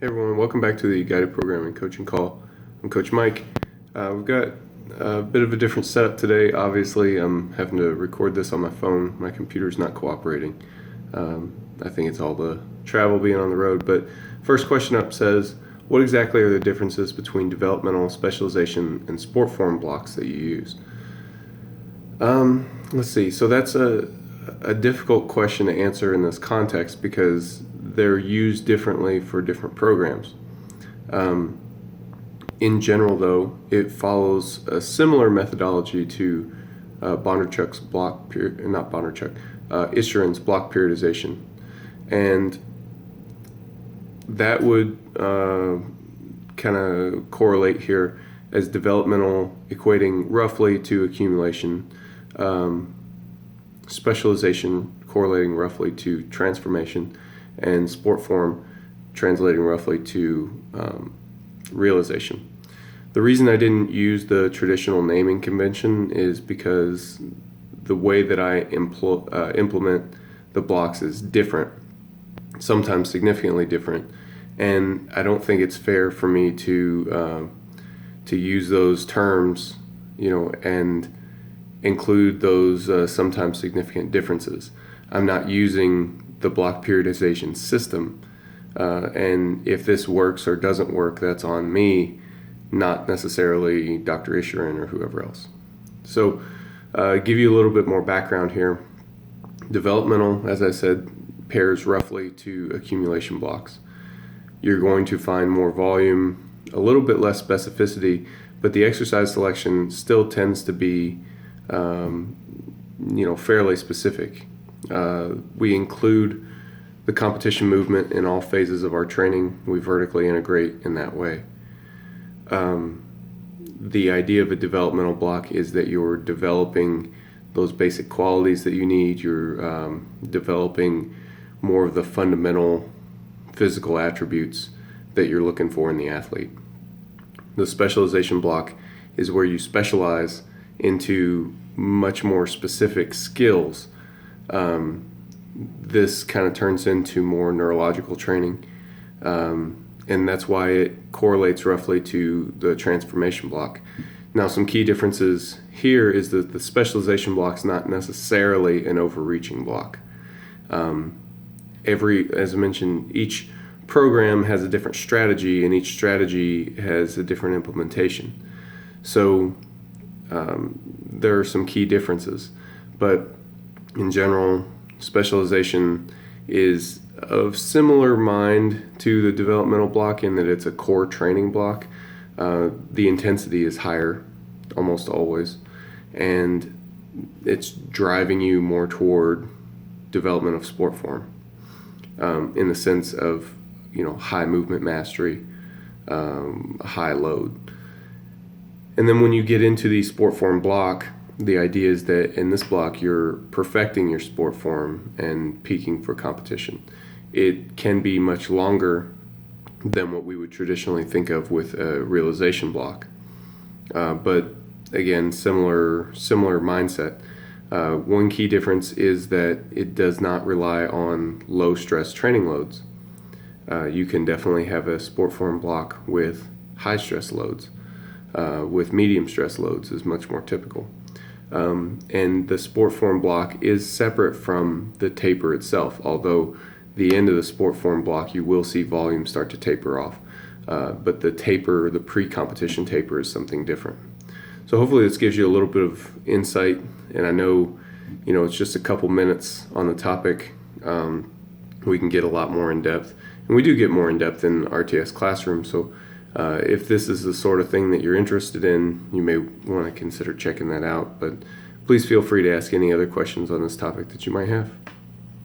Hey everyone, welcome back to the Guided Programming Coaching Call. I'm Coach Mike. We've got a bit of a different setup today. Obviously, I'm having to record this on my phone. My computer's not cooperating. I think it's all the travel being on the road. But first question up says, what exactly are the differences between developmental, specialization, and sport form blocks that you use? Let's see. So that's a difficult question to answer in this context because they're used differently for different programs. In general, though, it follows a similar methodology to Bondarchuk's block period, not Bondarchuk, Issurin's block periodization, and that would kind of correlate here as developmental equating roughly to accumulation, specialization correlating roughly to transformation, and sport form translating roughly to realization. The reason I didn't use the traditional naming convention is because the way that I implement the blocks is different, sometimes significantly different, and I don't think it's fair for me to use those terms, and include those sometimes significant differences. I'm not using the block periodization system, and if this works or doesn't work, that's on me, not necessarily Dr. Issurin or whoever else. So give you a little bit more background here. Developmental, as I said, pairs roughly to accumulation blocks. You're going to find more volume, a little bit less specificity, but the exercise selection still tends to be fairly specific. We include the competition movement in all phases of our training. We vertically integrate in that way. The idea of a developmental block is that you're developing those basic qualities that you need. You're developing more of the fundamental physical attributes that you're looking for in the athlete. The specialization block is where you specialize into much more specific skills. This kind of turns into more neurological training, and that's why it correlates roughly to the transformation block. Now, some key differences here is that the specialization block is not necessarily an overreaching block. As I mentioned, each program has a different strategy, and each strategy has a different implementation. So there are some key differences, but in general, specialization is of similar mind to the developmental block in that it's a core training block. The intensity is higher almost always, and it's driving you more toward development of sport form, in the sense of high movement mastery, high load. And then when you get into the sport form block, the idea is that in this block you're perfecting your sport form and peaking for competition. It can be much longer than what we would traditionally think of with a realization block, but again, similar mindset. One key difference is that it does not rely on low stress training loads. You can definitely have a sport form block with high stress loads. With medium stress loads is much more typical. And the sport form block is separate from the taper itself, although the end of the sport form block you will see volume start to taper off. But the taper, the pre-competition taper, is something different. So hopefully this gives you a little bit of insight, and I know it's just a couple minutes on the topic. We can get a lot more in depth, and we do get more in depth in RTS Classroom. So if this is the sort of thing that you're interested in, you may want to consider checking that out. But please feel free to ask any other questions on this topic that you might have.